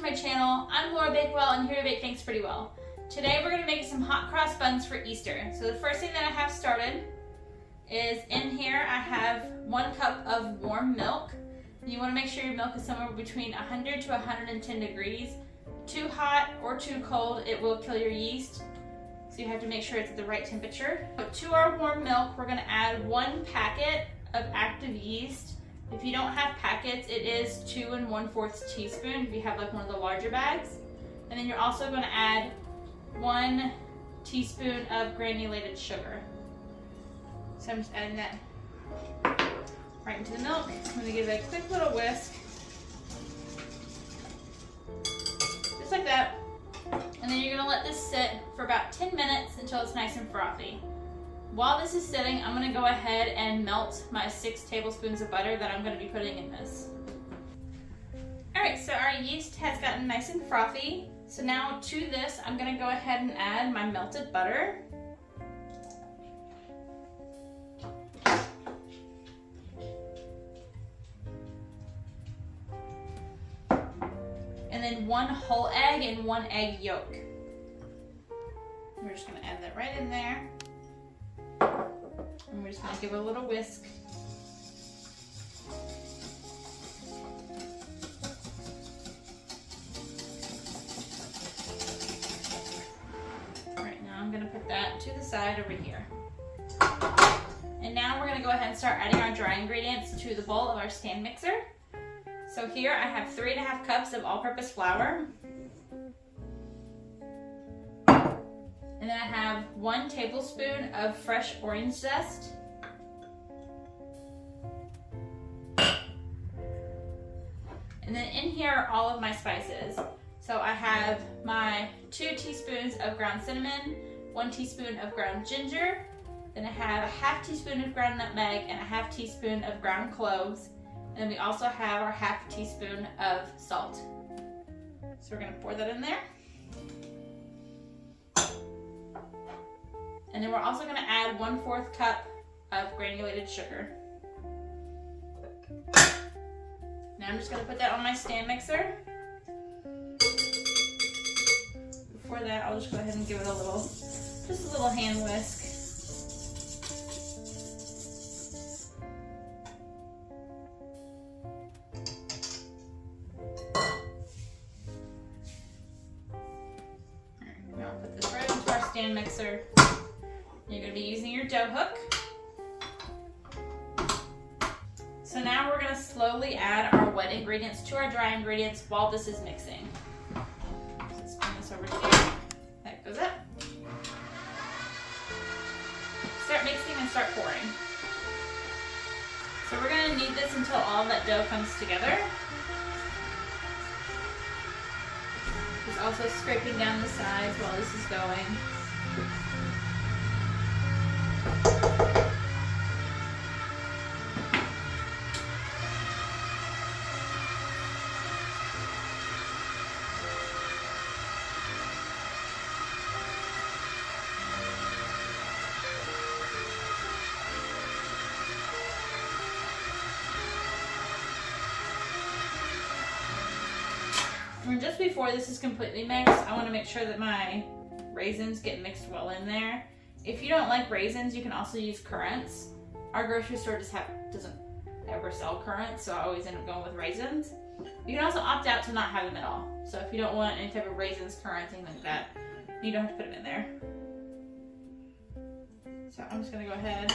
to my channel. I'm Laura Bakewell and here to bake things pretty well. Today we're going to make some hot cross buns for Easter. So the first thing that I have started is in here I have 1 cup of warm milk. And you want to make sure your milk is somewhere between 100 to 110 degrees. Too hot or too cold, it will kill your yeast. So you have to make sure it's at the right temperature. So to our warm milk, we're going to add 1 packet of active yeast. If you don't have packets, it is 2 1/4 teaspoon if you have like one of the larger bags. And then you're also going to add 1 teaspoon of granulated sugar. So I'm just adding that right into the milk. I'm going to give it a quick little whisk. Just like that. And then you're going to let this sit for about 10 minutes until it's nice and frothy. While this is sitting, I'm going to go ahead and melt my 6 tablespoons of butter that I'm going to be putting in this. Alright, so our yeast has gotten nice and frothy. So now to this, I'm going to go ahead and add my melted butter. And then 1 whole egg and 1 egg yolk. We're just going to add that right in there. And we're just going to give it a little whisk. Right now I'm going to put that to the side over here. And now we're going to go ahead and start adding our dry ingredients to the bowl of our stand mixer. So here I have 3½ cups of all-purpose flour. And then I have 1 tablespoon of fresh orange zest. And then in here are all of my spices. So I have my 2 teaspoons of ground cinnamon, 1 teaspoon of ground ginger, then I have a ½ teaspoon of ground nutmeg and a ½ teaspoon of ground cloves. And then we also have our ½ teaspoon of salt. So we're going to pour that in there. And then we're also going to add 1/4 cup of granulated sugar. Now I'm just going to put that on my stand mixer. Before that, I'll just go ahead and give it a little, just a little hand whisk. Alright, now I'll put this right into our stand mixer. You're going to be using your dough hook. So now we're going to slowly add our wet ingredients to our dry ingredients while this is mixing. So let's bring this over here. That goes up. Start mixing and start pouring. So we're going to knead this until all that dough comes together. Just also scraping down the sides while this is going. And just before this is completely mixed, I want to make sure that my raisins get mixed well in there. If you don't like raisins, you can also use currants. Our grocery store doesn't ever sell currants, so I always end up going with raisins. You can also opt out to not have them at all. So if you don't want any type of raisins, currants, anything like that, you don't have to put them in there. So I'm just going to go ahead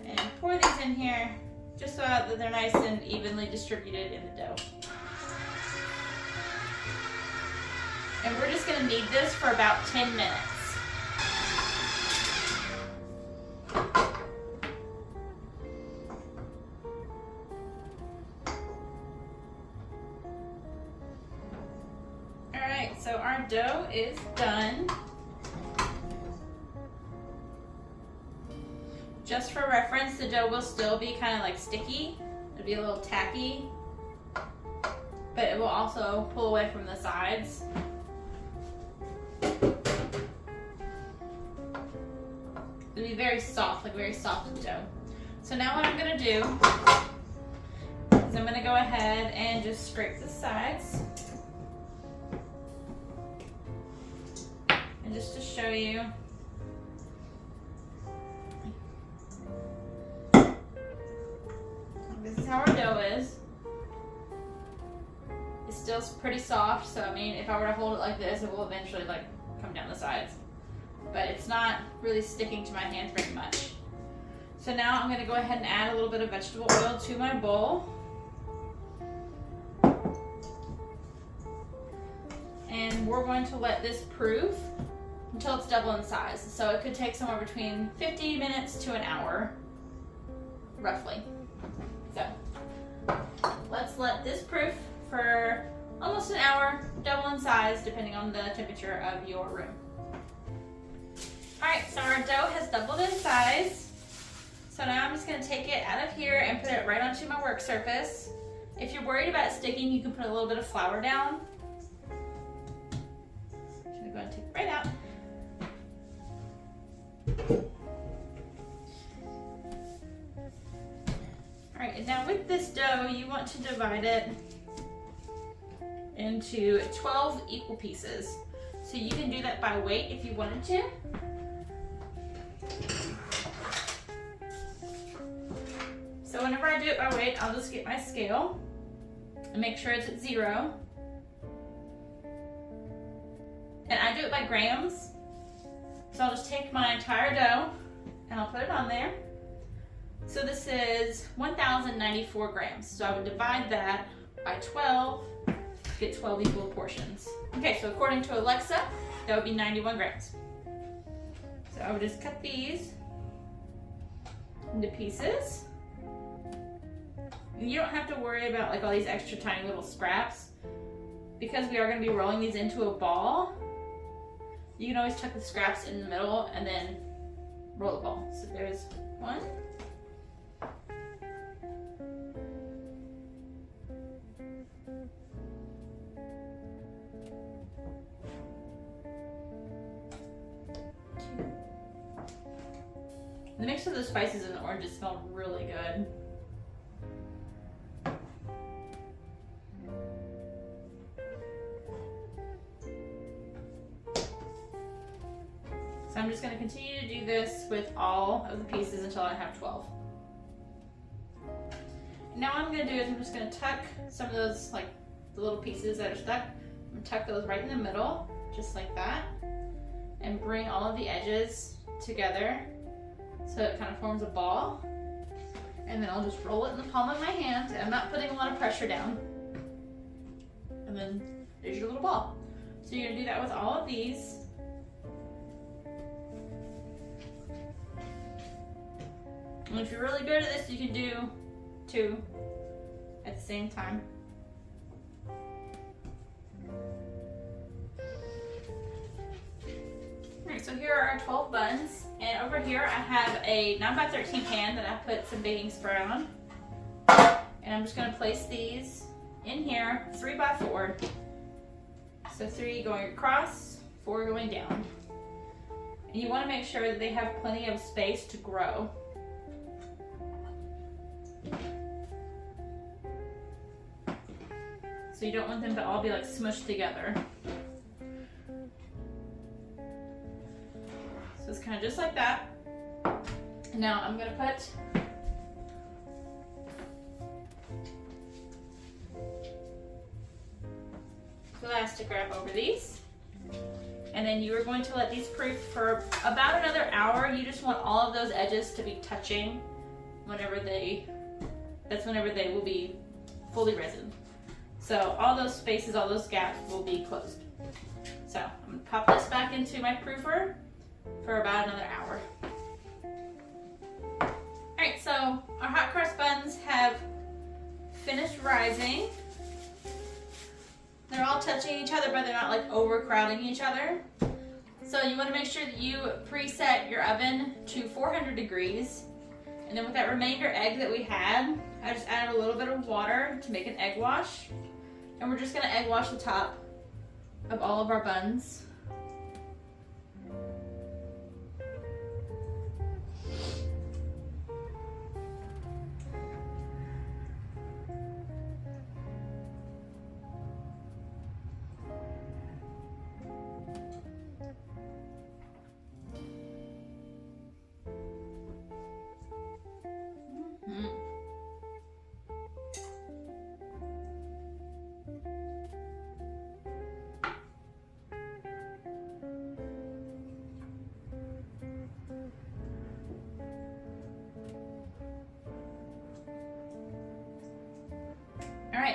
and pour these in here, just so that they're nice and evenly distributed in the dough. And we're just going to knead this for about 10 minutes. Alright, so our dough is done. Just for reference, the dough will still be kind of like sticky. It'll be a little tacky, but it will also pull away from the sides. It'll be very soft, like very soft dough. So now what I'm gonna do is I'm gonna go ahead and just scrape the sides. And just to show you, this is how our dough is. It's still pretty soft, so I mean, if I were to hold it like this, it will eventually like come down the sides. But it's not really sticking to my hands very much. So now I'm gonna go ahead and add a little bit of vegetable oil to my bowl. And we're going to let this proof until it's double in size. So it could take somewhere between 50 minutes to an hour, roughly. So let's let this proof for almost an hour, double in size, depending on the temperature of your room. All right, so our dough has doubled in size. So now I'm just gonna take it out of here and put it right onto my work surface. If you're worried about sticking, you can put a little bit of flour down. I'm gonna go ahead and take it right out. All right, and now with this dough, you want to divide it into 12 equal pieces. So you can do that by weight if you wanted to. So whenever I do it by weight, I'll just get my scale and make sure it's at 0. And I do it by grams. So I'll just take my entire dough and I'll put it on there. So this is 1,094 grams. So I would divide that by 12, get 12 equal portions. Okay, so according to Alexa, that would be 91 grams. So I would just cut these into pieces. And you don't have to worry about like all these extra tiny little scraps. Because we are going to be rolling these into a ball, you can always tuck the scraps in the middle and then roll the ball. So there's one. The mix of the spices and the oranges smell really good. So I'm just going to continue to do this with all of the pieces until I have 12. Now what I'm going to do is I'm just going to tuck some of those, like the little pieces that are stuck, I'm going to tuck those right in the middle, just like that, and bring all of the edges together so it kind of forms a ball. And then I'll just roll it in the palm of my hand. I'm not putting a lot of pressure down. And then there's your little ball. So you're going to do that with all of these. And if you're really good at this, you can do 2 at the same time. Alright, so here are our 12 buns. And over here I have a 9x13 pan that I put some baking spray on. And I'm just going to place these in here, 3x4. So 3 going across, 4 going down. And you want to make sure that they have plenty of space to grow. So you don't want them to all be like smushed together. So it's kind of just like that. And now I'm going to put elastic wrap over these. And then you are going to let these proof for about another hour. You just want all of those edges to be touching that's whenever they will be fully risen. So all those spaces, all those gaps will be closed. So I'm going to pop this back into my proofer for about another hour. Alright, so our hot cross buns have finished rising. They're all touching each other, but they're not like overcrowding each other. So you want to make sure that you preset your oven to 400 degrees. And then with that remainder egg that we had, I just added a little bit of water to make an egg wash. And we're just going to egg wash the top of all of our buns.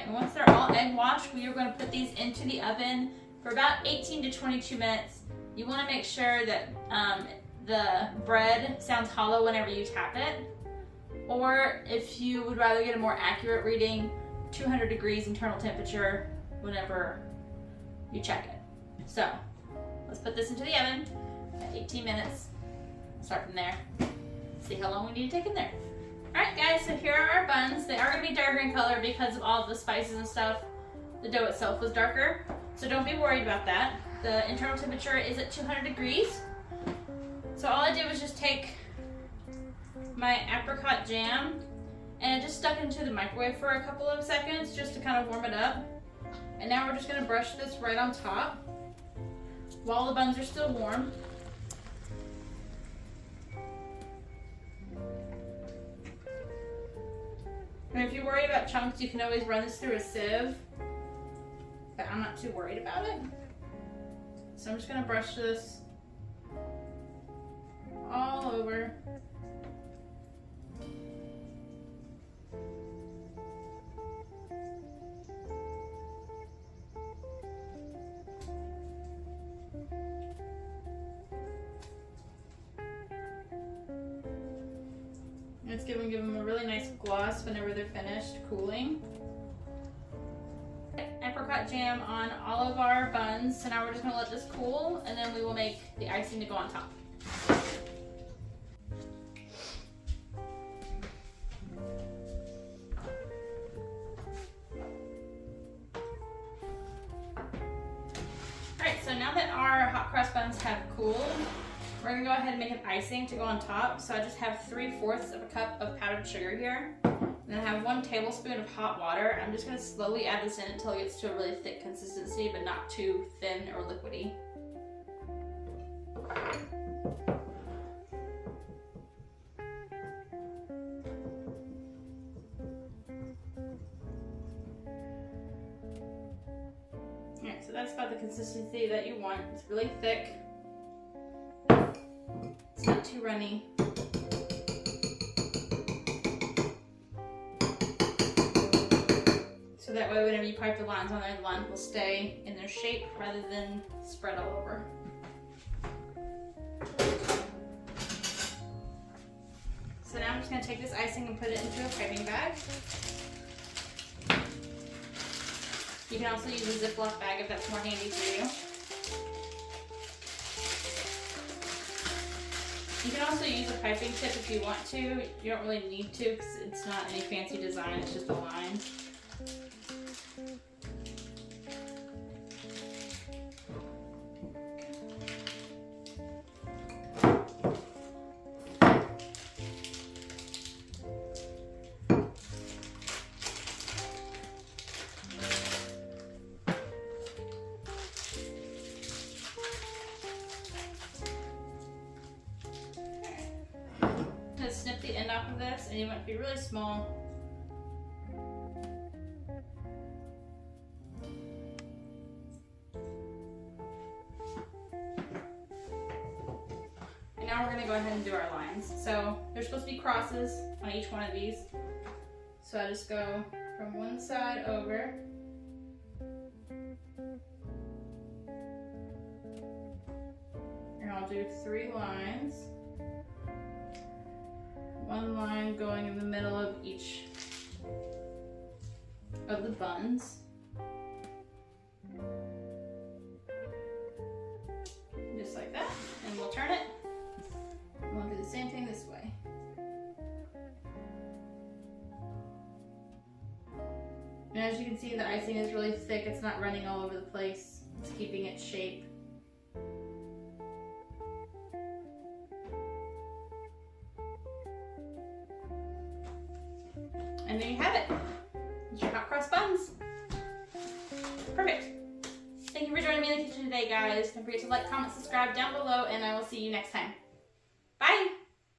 and once they're all egg washed, we are going to put these into the oven for about 18 to 22 minutes. You want to make sure that the bread sounds hollow whenever you tap it, or if you would rather get a more accurate reading, 200 degrees internal temperature whenever you check it. So let's put this into the oven at 18 minutes. Start from there. See how long we need to take in there. Alright guys, so here are our buns. They are going to be darker in color because of all of the spices and stuff. The dough itself was darker, so don't be worried about that. The internal temperature is at 200 degrees. So all I did was just take my apricot jam and I just stuck it into the microwave for a couple of seconds just to kind of warm it up. And now we're just going to brush this right on top while the buns are still warm. And if you're worried about chunks, you can always run this through a sieve, but I'm not too worried about it. So I'm just going to brush this all over. It's give them a really nice gloss whenever they're finished cooling. Apricot jam on all of our buns, so now we're just going to let this cool and then we will make the icing to go on top. Alright, so now that our hot cross buns have cooled, we're going to go ahead and make an icing to go on top. So I just have 3/4 of a cup of powdered sugar here. And then I have 1 tablespoon of hot water. I'm just going to slowly add this in until it gets to a really thick consistency, but not too thin or liquidy. Alright, so that's about the consistency that you want. It's really thick. It's not too runny. So that way whenever you pipe the lines on there, the lines will stay in their shape rather than spread all over. So now I'm just going to take this icing and put it into a piping bag. You can also use a Ziploc bag if that's more handy for you. You can also use a piping tip if you want to. You don't really need to because it's not any fancy design, it's just a line. Snip the end off of this, and you want it to be really small. And now we're going to go ahead and do our lines. So there's supposed to be crosses on each one of these. So I just go from one side over. And I'll do 3 lines. 1 line going in the middle of each of the buns. Just like that. And we'll turn it. And we'll do the same thing this way. And as you can see, the icing is really thick. It's not running all over the place. It's keeping its shape. And there you have it. It's your hot cross buns. Perfect. Thank you for joining me in the kitchen today, guys. Don't forget to like, comment, subscribe down below, and I will see you next time. Bye.